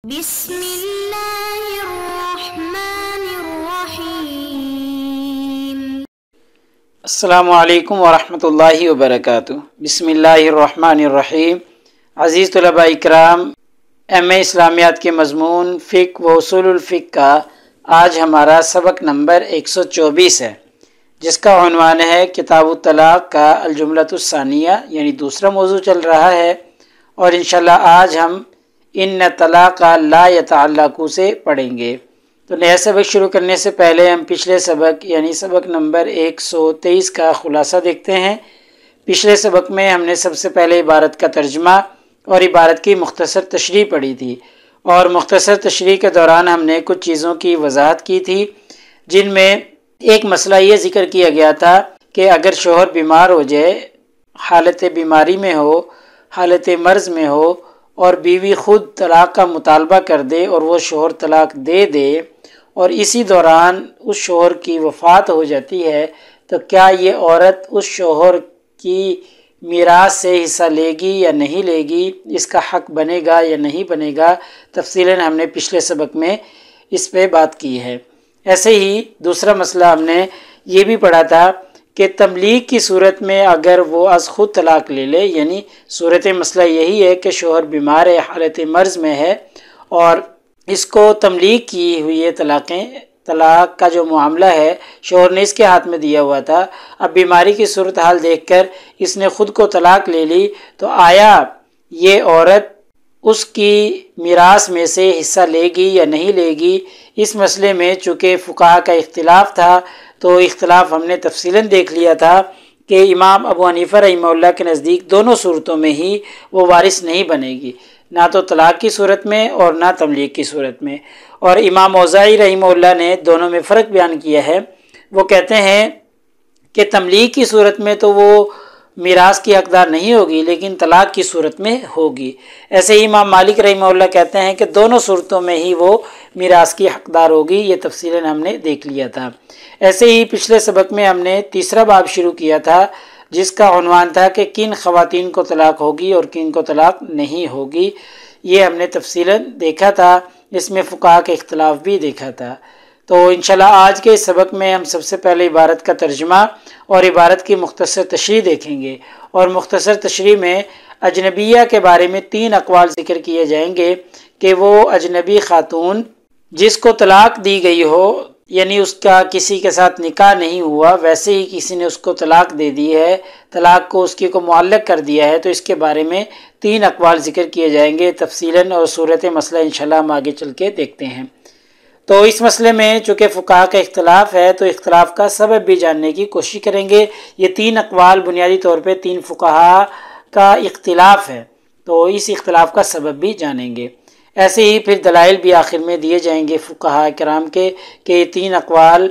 بسم اللہ الرحمن الرحیم۔ السلام علیکم ورحمۃ اللہ وبرکاتہ۔ بسم اللہ الرحمن الرحیم۔ عزیز طلباء اکرام، ایم اے اسلامیات کے مضمون فقہ و اصول الفقہ کا آج ہمارا سبق نمبر 124 ہے، جس کا عنوان ہے کتاب الطلاق کا الجملۃ الثانیہ، یعنی دوسرا موضوع چل رہا ہے، اور انشاءاللہ آج ہم ان طلاق لا یتعلق سے پڑھیں گے۔ تو نیا سبق شروع کرنے سے پہلے ہم پچھلے سبق یعنی سبق نمبر 123 کا خلاصہ دیکھتے ہیں۔ پچھلے سبق میں ہم نے سب سے پہلے عبارت کا ترجمہ اور عبارت کی مختصر تشریح پڑھی تھی، اور مختصر تشریح کے دوران ہم نے کچھ چیزوں کی وضاحت کی تھی، جن میں ایک مسئلہ یہ ذکر کیا گیا تھا کہ اگر شوہر بیمار ہو جائے، حالت بیماری میں ہو، حالت مرض میں ہو، اور بیوی خود طلاق کا مطالبہ کر دے اور وہ شوہر طلاق دے دے، اور اسی دوران اس شوہر کی وفات ہو جاتی ہے، تو کیا یہ عورت اس شوہر کی میراث سے حصہ لے گی یا نہیں لے گی، اس کا حق بنے گا یا نہیں بنے گا؟ تفصیلاً ہم نے پچھلے سبق میں اس پہ بات کی ہے۔ ایسے ہی دوسرا مسئلہ ہم نے یہ بھی پڑھا تھا کہ تملیغ کی صورت میں اگر وہ از خود طلاق لے لے، یعنی صورت مسئلہ یہی ہے کہ شوہر بیمار ہے، حالت مرض میں ہے، اور اس کو تملیغ کی ہوئی ہے طلاق کا جو معاملہ ہے شوہر نے اس کے ہاتھ میں دیا ہوا تھا، اب بیماری کی صورتحال دیکھ کر اس نے خود کو طلاق لے لی، تو آیا یہ عورت اس کی میراث میں سے حصہ لے گی یا نہیں لے گی؟ اس مسئلے میں چونکہ فقہا کا اختلاف تھا، تو اختلاف ہم نے تفصیلاً دیکھ لیا تھا کہ امام ابو حنیفہ رحمہ اللہ کے نزدیک دونوں صورتوں میں ہی وہ وارث نہیں بنے گی، نہ تو طلاق کی صورت میں اور نہ تملیغ کی صورت میں۔ اور امام اوزاعی رحمہ اللہ نے دونوں میں فرق بیان کیا ہے، وہ کہتے ہیں کہ تملیغ کی صورت میں تو وہ میراث کی حقدار نہیں ہوگی، لیکن طلاق کی صورت میں ہوگی۔ ایسے ہی امام مالک رحمہ اللہ کہتے ہیں کہ دونوں صورتوں میں ہی وہ میراث کی حقدار ہوگی، یہ تفصیلاً ہم نے دیکھ لیا تھا۔ ایسے ہی پچھلے سبق میں ہم نے تیسرا باب شروع کیا تھا، جس کا عنوان تھا کہ کن خواتین کو طلاق ہوگی اور کن کو طلاق نہیں ہوگی، یہ ہم نے تفصیلاً دیکھا تھا، اس میں فقہا کے اختلاف بھی دیکھا تھا۔ تو انشاءاللہ آج کے اس سبق میں ہم سب سے پہلے عبارت کا ترجمہ اور عبارت کی مختصر تشریح دیکھیں گے، اور مختصر تشریح میں اجنبیہ کے بارے میں 3 اقوال ذکر کیے جائیں گے کہ وہ اجنبی خاتون جس کو طلاق دی گئی ہو، یعنی اس کا کسی کے ساتھ نکاح نہیں ہوا، ویسے ہی کسی نے اس کو طلاق دے دی ہے، طلاق کو اس کی کو معلق کر دیا ہے، تو اس کے بارے میں 3 اقوال ذکر کیے جائیں گے تفصیلاً، اور صورت مسئلہ انشاءاللہ ہم آگے چل کے دیکھتے ہیں۔ تو اس مسئلے میں چونکہ فقہا کا اختلاف ہے، تو اختلاف کا سبب بھی جاننے کی کوشش کریں گے۔ یہ 3 اقوال بنیادی طور پہ 3 فقہا کا اختلاف ہے، تو اس اختلاف کا سبب بھی جانیں گے۔ ایسے ہی پھر دلائل بھی آخر میں دیے جائیں گے فقہا کرام کے کہ یہ 3 اقوال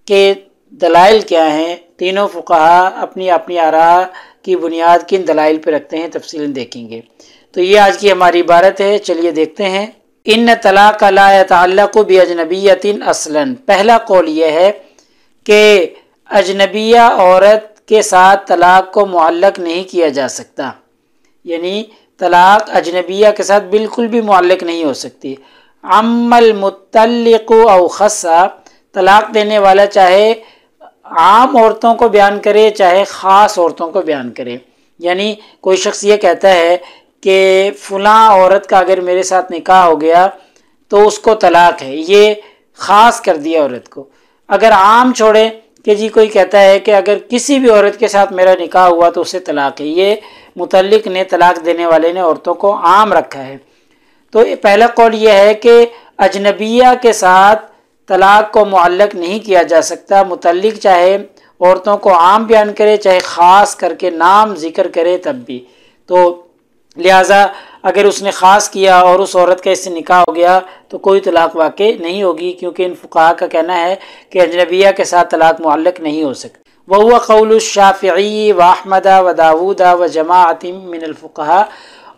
کے دلائل کیا ہیں، تینوں فقہا اپنی اپنی آراء کی بنیاد کن دلائل پہ رکھتے ہیں، تفصیلاً دیکھیں گے۔ تو یہ آج کی ہماری عبارت ہے، چلیے دیکھتے ہیں۔ ان طلاق لا یتعلق باجنبیۃ اصلاً، پہلا قول یہ ہے کہ اجنبیہ عورت کے ساتھ طلاق کو معلق نہیں کیا جا سکتا، یعنی طلاق اجنبیہ کے ساتھ بالکل بھی معلق نہیں ہو سکتی۔ عم المطلق او خصا، طلاق دینے والا چاہے عام عورتوں کو بیان کرے چاہے خاص عورتوں کو بیان کرے، یعنی کوئی شخص یہ کہتا ہے کہ فلاں عورت کا اگر میرے ساتھ نکاح ہو گیا تو اس کو طلاق ہے، یہ خاص کر دیا عورت کو۔ اگر عام چھوڑے کہ جی کوئی کہتا ہے کہ اگر کسی بھی عورت کے ساتھ میرا نکاح ہوا تو اسے طلاق ہے، یہ متعلق نے طلاق دینے والے نے عورتوں کو عام رکھا ہے۔ تو پہلا قول یہ ہے کہ اجنبیہ کے ساتھ طلاق کو معلق نہیں کیا جا سکتا، متعلق چاہے عورتوں کو عام بیان کرے چاہے خاص کر کے نام ذکر کرے تب بھی۔ تو لہٰذا اگر اس نے خاص کیا اور اس عورت کا اس سے نکاح ہو گیا تو کوئی طلاق واقع نہیں ہوگی، کیونکہ ان فقہا کا کہنا ہے کہ اجنبیہ کے ساتھ طلاق معلق نہیں ہو سکتا۔ وَهُوَ قَوْلُ الشَّافِعِيِّ وَأَحْمَدَ وَدَاوُودَ وَجَمَاعَةٍ مِّنَ الْفُقَهَاءِ،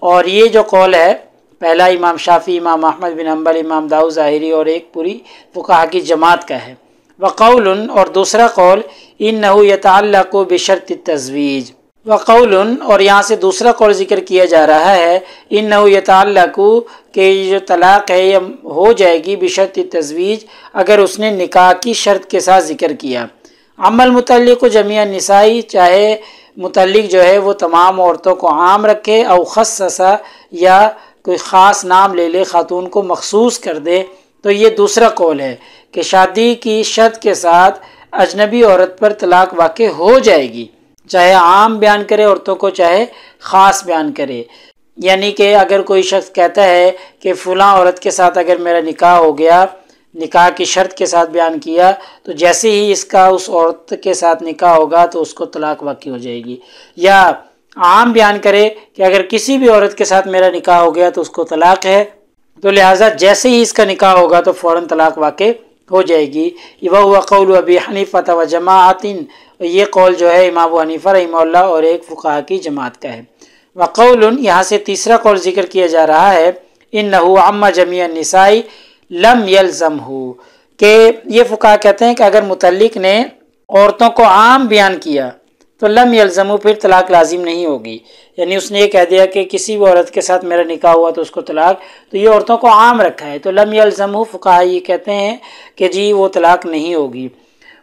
اور یہ جو قول ہے پہلا امام شافعی، امام احمد بن حنبل، امام داؤد ظاہری اور ایک پوری فقہا کی جماعت کا ہے۔ وَقَوْلٌ، اور دوسرا قول، إِنَّهُ يَتَعَلَّقُ بِشَرْطِ التَّزْوِيج، وقول، اور یہاں سے دوسرا قول ذکر کیا جا رہا ہے، انہو یتعلق، کہ یہ جو طلاق ہے یہ ہو جائے گی بشرط تزویج، اگر اس نے نکاح کی شرط کے ساتھ ذکر کیا۔ عمل متعلق جمیع النساء، چاہے متعلق جو ہے وہ تمام عورتوں کو عام رکھے، او خصصا، یا کوئی خاص نام لے لے، خاتون کو مخصوص کر دے، تو یہ دوسرا قول ہے کہ شادی کی شرط کے ساتھ اجنبی عورت پر طلاق واقع ہو جائے گی، چاہے عام بیان کرے عورتوں کو، چاہے خاص بیان کرے۔ یعنی کہ اگر کوئی شخص کہتا ہے کہ فلاں عورت کے ساتھ اگر میرا نکاح ہو گیا، نکاح کی شرط کے ساتھ بیان کیا، تو جیسے ہی اس کا اس عورت کے ساتھ نکاح ہوگا تو اس کو طلاق واقع ہو جائے گی، یا عام بیان کرے کہ اگر کسی بھی عورت کے ساتھ میرا نکاح ہو گیا تو اس کو طلاق ہے، تو لہٰذا جیسے ہی اس کا نکاح ہوگا تو فوراً طلاق واقع ہو جائے گی۔ وَهُوَ قَوْلُ أَبِي حَنِيفَةَ وَجَمَاعَةٍ، یہ قول جو ہے امام ابو حنیفہ رحمہ اللہ اور ایک فقہا کی جماعت کا ہے۔ وَقَوْلٌ، یہاں سے تیسرا قول ذکر کیا جا رہا ہے، إِنَّهُ عَمَّ جَمِيعَ النِّسَاءِ لَمْ يَلْزَمْهُ، کہ یہ فقہا کہتے ہیں کہ اگر متعلق نے عورتوں کو عام بیان کیا تو لم یلزمو، پھر طلاق لازم نہیں ہوگی۔ یعنی اس نے یہ کہہ دیا کہ کسی بھی عورت کے ساتھ میرا نکاح ہوا تو اس کو طلاق، تو یہ عورتوں کو عام رکھا ہے، تو لم یلزمو فقہا یہ کہتے ہیں کہ جی وہ طلاق نہیں ہوگی۔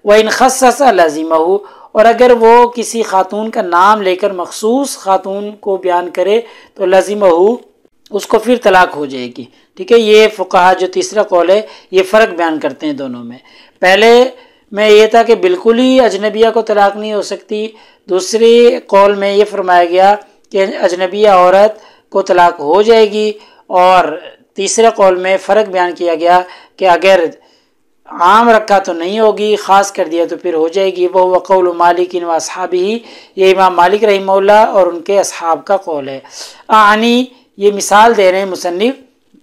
وَإِنْ خَصَّصَ لَزِمَهُ، اور اگر وہ کسی خاتون کا نام لے کر مخصوص خاتون کو بیان کرے تو لَزِمَهُ، اس کو پھر طلاق ہو جائے گی۔ ٹھیک ہے، یہ فقہا جو تیسرا قول ہے یہ فرق بیان کرتے ہیں دونوں میں۔ پہلے میں یہ تھا کہ بالکل ہی اجنبیہ کو طلاق نہیں ہو سکتی، دوسری قول میں یہ فرمایا گیا کہ اجنبیہ عورت کو طلاق ہو جائے گی، اور تیسرے قول میں فرق بیان کیا گیا کہ اگر عام رکھا تو نہیں ہوگی، خاص کر دیا تو پھر ہو جائے گی۔ وہ قول مالک و اصحابہ، یہ امام مالک رحمہ اللہ اور ان کے اصحاب کا قول ہے۔ اعنی، یہ مثال دے رہے ہیں مصنف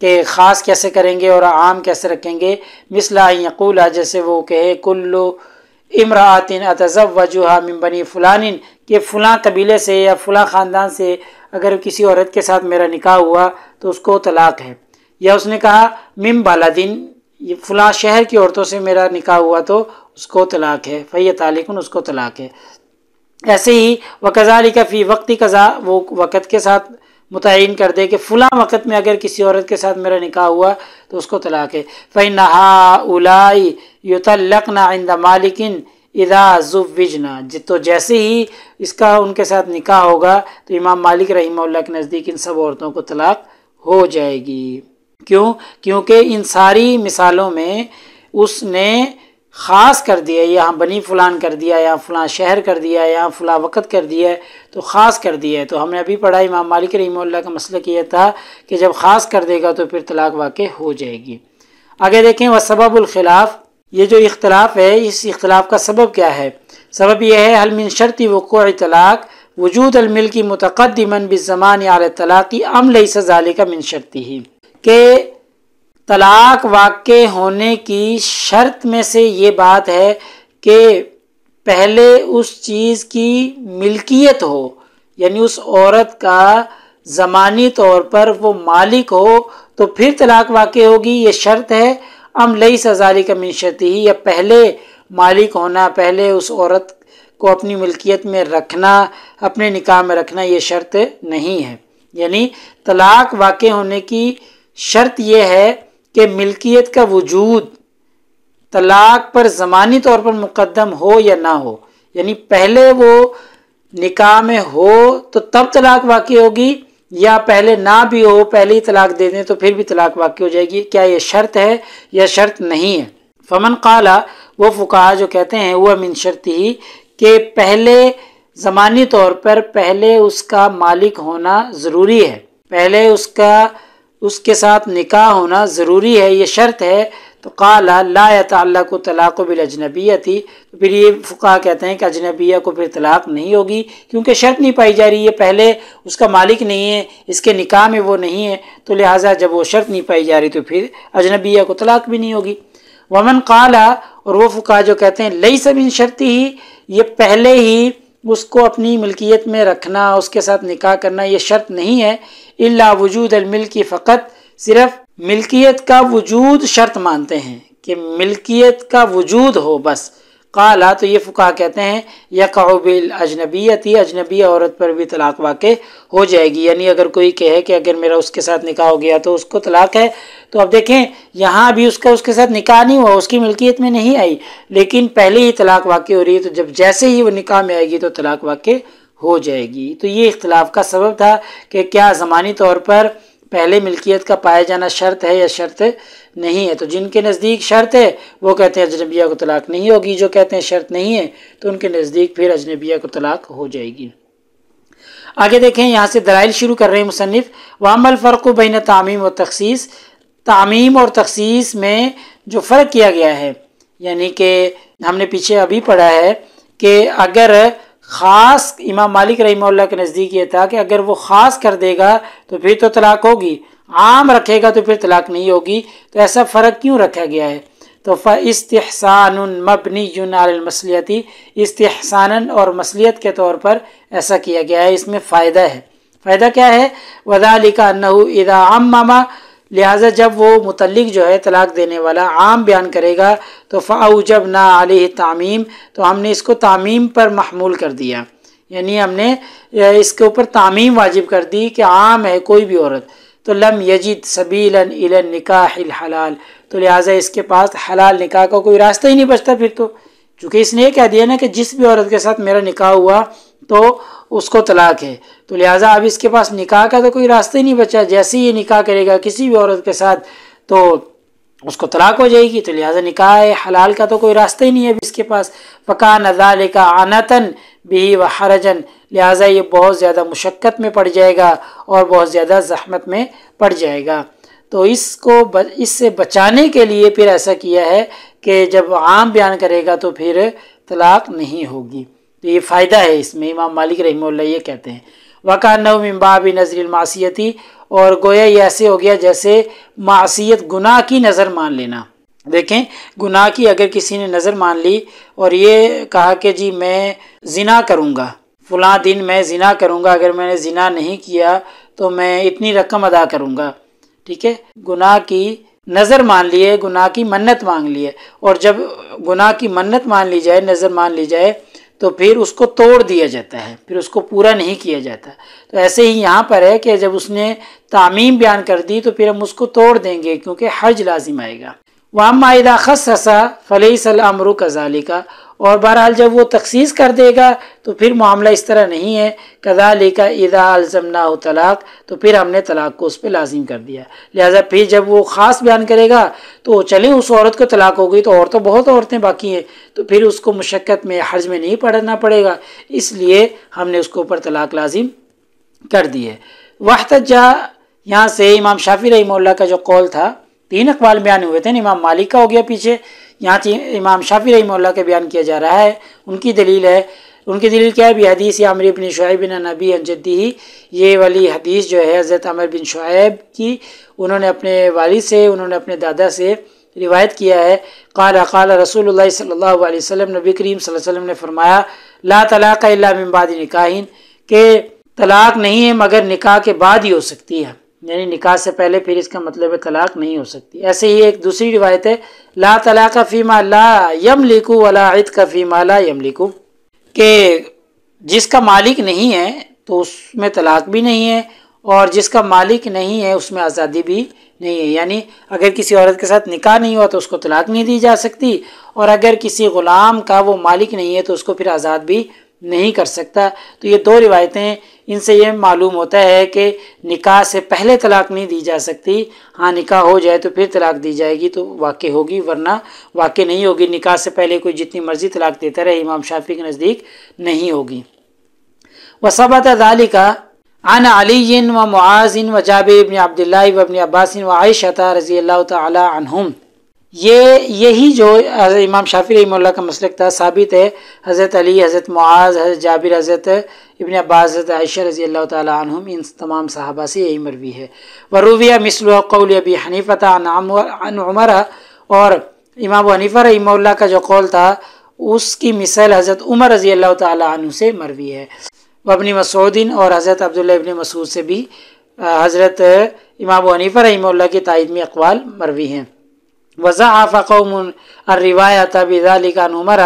کہ خاص کیسے کریں گے اور عام کیسے رکھیں گے۔ مثل ان یقول، جیسے وہ کہے کل امرأۃ اتزوجها من بنی فلان، کہ فلاں قبیلے سے یا فلاں خاندان سے اگر کسی عورت کے ساتھ میرا نکاح ہوا تو اس کو طلاق ہے، یا اس نے کہا من بلدن، یہ فلاں شہر کی عورتوں سے میرا نکاح ہوا تو اس کو طلاق ہے، فہی طالق، اس کو طلاق ہے۔ ایسے ہی وکذالک فی وقت قضا، وہ وقت کے ساتھ متعین کر دے کہ فلاں وقت میں اگر کسی عورت کے ساتھ میرا نکاح ہوا تو اس کو طلاق ہے۔ فإن هؤلاء يطلقن عند مالک اذا زوجن، تو جیسے ہی اس کا ان کے ساتھ نکاح ہوگا تو امام مالک رحمہ اللہ کے نزدیک ان سب عورتوں کو طلاق ہو جائے گی۔ کیوں؟ کیونکہ ان ساری مثالوں میں اس نے خاص کر دیا، یہاں بنی فلان کر دیا، یہاں فلاں شہر کر دیا، یہاں فلاں وقت کر دیا ہے، تو خاص کر دیا ہے۔ تو ہم نے ابھی پڑھا امام مالک رحمہ اللہ کا مسئلہ یہ تھا کہ جب خاص کر دے گا تو پھر طلاق واقع ہو جائے گی۔ آگے دیکھیں، وسبب الخلاف، یہ جو اختلاف ہے اس اختلاف کا سبب کیا ہے؟ سبب یہ ہے حل من شرط وقوع طلاق وجود الملک متقدما بالزمان علی الطلاق ام لیس ذلک من شرطہ، کہ طلاق واقع ہونے کی شرط میں سے یہ بات ہے کہ پہلے اس چیز کی ملکیت ہو، یعنی اس عورت کا زمانی طور پر وہ مالک ہو تو پھر طلاق واقع ہوگی، یہ شرط ہے۔ ام لیس ذالک من شرطہ، یا پہلے مالک ہونا، پہلے اس عورت کو اپنی ملکیت میں رکھنا، اپنے نکاح میں رکھنا، یہ شرط نہیں ہے۔ یعنی طلاق واقع ہونے کی شرط یہ ہے کہ ملکیت کا وجود طلاق پر زمانی طور پر مقدم ہو یا نہ ہو، یعنی پہلے وہ نکاح میں ہو تو تب طلاق واقع ہوگی، یا پہلے نہ بھی ہو، پہلے ہی طلاق دے دیں تو پھر بھی طلاق واقع ہو جائے گی۔ کیا یہ شرط ہے یا شرط نہیں ہے؟ فمن قال، وہ فقہا جو کہتے ہیں وہ من شرط ہی، کہ پہلے زمانی طور پر پہلے اس کا مالک ہونا ضروری ہے، پہلے اس کے ساتھ نکاح ہونا ضروری ہے، یہ شرط ہے، تو قال لا يتعلق طلاق بالاجنبیۃ، تو پھر یہ فقہا کہتے ہیں کہ اجنبیہ کو پھر طلاق نہیں ہوگی، کیونکہ شرط نہیں پائی جا رہی ہے، پہلے اس کا مالک نہیں ہے، اس کے نکاح میں وہ نہیں ہے، تو لہٰذا جب وہ شرط نہیں پائی جا رہی تو پھر اجنبیہ کو طلاق بھی نہیں ہوگی۔ ومن قال، اور وہ فقہا جو کہتے ہیں لیس من شرط ہی، یہ پہلے ہی اس کو اپنی ملکیت میں رکھنا، اس کے ساتھ نکاح کرنا یہ شرط نہیں ہے، الا وجود الملک فقط، صرف ملکیت کا وجود شرط مانتے ہیں کہ ملکیت کا وجود ہو بس، قالا تو یہ فقہا کہتے ہیں یقع بالاجنبیۃ اجنبی عورت پر بھی طلاق واقع ہو جائے گی، یعنی اگر کوئی کہے کہ اگر میرا اس کے ساتھ نکاح ہو گیا تو اس کو طلاق ہے، تو اب دیکھیں یہاں بھی اس کے ساتھ نکاح نہیں ہوا، اس کی ملکیت میں نہیں آئی، لیکن پہلے ہی طلاق واقع ہو رہی ہے، تو جب جیسے ہی وہ نکاح میں آئے گی تو طلاق واقع ہو جائے گی۔ تو یہ اختلاف کا سبب تھا کہ کیا زمانی طور پر پہلے ملکیت کا پایا جانا شرط ہے یا شرط نہیں ہے۔ تو جن کے نزدیک شرط ہے وہ کہتے ہیں اجنبیہ کو طلاق نہیں ہوگی، جو کہتے ہیں شرط نہیں ہے تو ان کے نزدیک پھر اجنبیہ کو طلاق ہو جائے گی۔ آگے دیکھیں یہاں سے دلائل شروع کر رہے ہیں مصنف۔ وَأَمَّا الْفَرْقُ بَيْنَ تعمیم و تخصیص، تعمیم اور تخصیص میں جو فرق کیا گیا ہے، یعنی کہ ہم نے پیچھے ابھی پڑھا ہے کہ اگر خاص، امام مالک رحمہ اللہ کے نزدیک یہ تھا کہ اگر وہ خاص کر دے گا تو پھر تو طلاق ہوگی، عام رکھے گا تو پھر طلاق نہیں ہوگی، تو ایسا فرق کیوں رکھا گیا ہے؟ تو فاستحسان مبنی علی المصلیۃ، استحسان اور مصلیت کے طور پر ایسا کیا گیا ہے، اس میں فائدہ ہے۔ فائدہ کیا ہے؟ وذالک انہ اذا عمم، لہٰذا جب وہ متعلق جو ہے طلاق دینے والا عام بیان کرے گا تو فاوجبنا علیہ تعمیم، تو ہم نے اس کو تعمیم پر محمول کر دیا، یعنی ہم نے اس کے اوپر تعمیم واجب کر دی کہ عام ہے کوئی بھی عورت، تو لم یجد سبیلا الی النکاح الحلال، تو لہٰذا اس کے پاس حلال نکاح کا کوئی راستہ ہی نہیں بچتا پھر، تو چونکہ اس نے یہ کہہ دیا نا کہ جس بھی عورت کے ساتھ میرا نکاح ہوا تو اس کو طلاق ہے، تو لہٰذا اب اس کے پاس نکاح کا تو کوئی راستہ ہی نہیں بچا، جیسے ہی یہ نکاح کرے گا کسی بھی عورت کے ساتھ تو اس کو طلاق ہو جائے گی، تو لہٰذا نکاح حلال کا تو کوئی راستہ ہی نہیں ہے اب اس کے پاس۔ فکان ذالک عنتاً بہ وحرجاً، لہٰذا یہ بہت زیادہ مشقت میں پڑ جائے گا اور بہت زیادہ زحمت میں پڑ جائے گا، تو اس سے بچانے کے لیے پھر ایسا کیا ہے کہ جب عام بیان کرے گا تو پھر طلاق نہیں ہوگی، تو یہ فائدہ ہے اس میں، امام مالک رحمہ اللہ یہ کہتے ہیں۔ وَكَأَنَّهُ مِن بَابِ نَظْرِ الْمَعْصِيَةِ، اور گویا یہ ایسے ہو گیا جیسے معصیت، گناہ کی نظر مان لینا۔ دیکھیں گناہ کی اگر کسی نے نظر مان لی اور یہ کہا کہ جی میں زنا کروں گا، فلاں دن میں زنا کروں گا، اگر میں نے زنا نہیں کیا تو میں اتنی رقم ادا کروں گا، ٹھیک ہے، گناہ کی نظر مان لیے، گناہ کی منت مانگ لیے، اور جب گناہ کی منت مان لی جائے، نظر مان لی جائے تو پھر اس کو توڑ دیا جاتا ہے، پھر اس کو پورا نہیں کیا جاتا۔ تو ایسے ہی یہاں پر ہے کہ جب اس نے تعمیم بیان کر دی تو پھر ہم اس کو توڑ دیں گے کیونکہ حرج لازم آئے گا۔ وَأَمَّا إِذَا خَصَّصَ فَلَيْسَ الْأَمْرُ كَذَلِكَ، اور بہرحال جب وہ تخصیص کر دے گا تو پھر معاملہ اس طرح نہیں ہے۔ كَذَلِكَ إِذَا أَلْزَمْنَاهُ طلاق، تو پھر ہم نے طلاق کو اس پہ لازم کر دیا، لہٰذا پھر جب وہ خاص بیان کرے گا تو چلیں اس عورت کو طلاق ہو گئی تو اور تو بہت عورتیں باقی ہیں، تو پھر اس کو مشقت میں، حرج میں نہیں پڑنا پڑے گا، اس لیے ہم نے اس کو اوپر طلاق لازم کر دی ہے۔ واحتجّ، یہاں سے امام شافعی رحمہ اللہ کا جو قول تھا، تین اقوال بیان ہوئے تھے، امام مالک کا ہو گیا پیچھے، یہاں امام شافعی رحمہ اللہ کا بیان کیا جا رہا ہے، ان کی دلیل ہے۔ ان کی دلیل کیا ہے؟ بھی حدیث عمرو بن شعیب بن نبی عن جدہ، یہ والی حدیث جو ہے حضرت عمر بن شعیب کی، انہوں نے اپنے والد سے، انہوں نے اپنے دادا سے روایت کیا ہے، قال قال رسول اللہ صلی اللہ علیہ وسلم، نبی کریم صلی اللہ علیہ وسلم نے فرمایا، لا طلاق الا من بعد نکاح، کہ طلاق نہیں ہے مگر نکاح کے بعد ہی ہو سکتی ہے، یعنی نکاح سے پہلے پھر اس کا مطلب ہے طلاق نہیں ہو سکتی۔ ایسے ہی ایک دوسری روایت ہے، لا طلاق فیما لا یملک ولا عتق فیما لا یملک، کہ جس کا مالک نہیں ہے تو اس میں طلاق بھی نہیں ہے، اور جس کا مالک نہیں ہے اس میں آزادی بھی نہیں ہے، یعنی اگر کسی عورت کے ساتھ نکاح نہیں ہوا تو اس کو طلاق نہیں دی جا سکتی، اور اگر کسی غلام کا وہ مالک نہیں ہے تو اس کو پھر آزاد بھی نہیں کر سکتا۔ تو یہ دو روایتیں، ان سے یہ معلوم ہوتا ہے کہ نکاح سے پہلے طلاق نہیں دی جا سکتی، ہاں نکاح ہو جائے تو پھر طلاق دی جائے گی تو واقع ہوگی، ورنہ واقع نہیں ہوگی، نکاح سے پہلے کوئی جتنی مرضی طلاق دیتا رہے امام شافعی کے نزدیک نہیں ہوگی۔ وثبت ذلك عن علی و معاذ و جابر بن عبداللہ و ابن عباس و عائشہ رضی اللہ تعالی عنہم، یہی جو امام شافعی رحمہ اللہ کا مسلک تھا ثابت ہے حضرت علی، حضرت معاذ، حضرت جابر، حضرت ابن عباس، حضرت عائشہ رضی اللہ تعالی عنہم، ان تمام صحابہ سے یہی مروی ہے۔ وروی مثل قول ابی حنیفہ عن عمر، اور امام ابو حنیفہ رحمہ اللہ کا جو قول تھا اس کی مثال حضرت عمر رضی اللہ تعالی عنہ سے مروی ہے۔ وابن مسعود، اور حضرت عبداللہ ابن مسعود سے بھی حضرت امام ابو حنیفہ رحمہ اللہ کی تائید میں اقوال مروی ہیں۔ وضعف قوم الروایۃ بذلک عن عمر،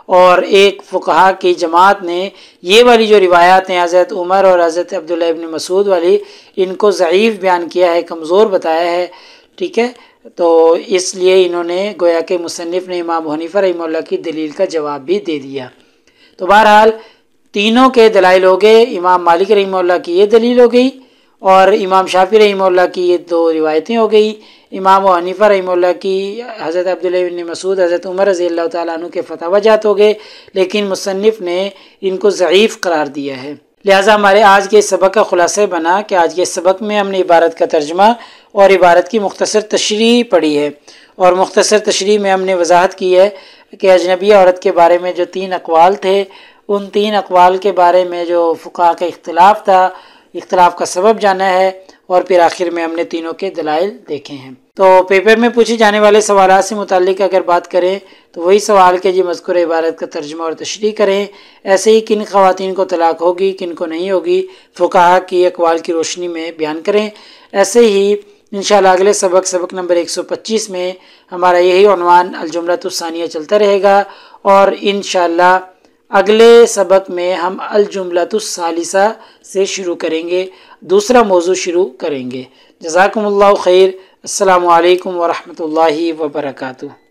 اور ایک فقہا کی جماعت نے یہ والی جو روایات ہیں حضرت عمر اور حضرت عبداللہ ابن مسعود والی، ان کو ضعیف بیان کیا ہے، کمزور بتایا ہے، ٹھیک ہے۔ تو اس لیے انہوں نے گویا کہ مصنف نے امام ابو حنیفہ رحمہ اللہ کی دلیل کا جواب بھی دے دیا۔ تو بہرحال تینوں کے دلائل ہو گئے، امام مالک رحمہ اللہ کی یہ دلیل ہو گئی اور امام شافعی رحمہ اللہ کی یہ دو روایتیں ہو گئی، امام ابو حنیفہ رحمہ اللہ کی حضرت عبداللہ بن مسعود حضرت عمر رضی اللہ تعالیٰ عنہ کے فتاوی جات ہو گئے، لیکن مصنف نے ان کو ضعیف قرار دیا ہے۔ لہٰذا ہمارے آج کے سبق کا خلاصہ بنا کہ آج کے سبق میں ہم نے عبارت کا ترجمہ اور عبارت کی مختصر تشریح پڑھی ہے، اور مختصر تشریح میں ہم نے وضاحت کی ہے کہ اجنبی عورت کے بارے میں جو 3 اقوال تھے، ان 3 اقوال کے بارے میں جو فقہا کا اختلاف تھا، اختلاف کا سبب جانا ہے، اور پھر آخر میں ہم نے تینوں کے دلائل دیکھے ہیں۔ تو پیپر میں پوچھے جانے والے سوالات سے متعلق اگر بات کریں تو وہی سوال کہ جی مذکور عبارت کا ترجمہ اور تشریح کریں، ایسے ہی کن خواتین کو طلاق ہوگی، کن کو نہیں ہوگی، فقہا کی اقوال کی روشنی میں بیان کریں۔ ایسے ہی انشاءاللہ اگلے سبق نمبر 125 میں ہمارا یہی عنوان الجملۃ الثانیہ چلتا رہے گا، اور انشاءاللہ اگلے سبق میں ہم الجملۃ الثالثہ سے شروع کریں گے، دوسرا موضوع شروع کریں گے۔ جزاکم اللہ خیر۔ السلام علیکم ورحمۃ اللہ وبرکاتہ۔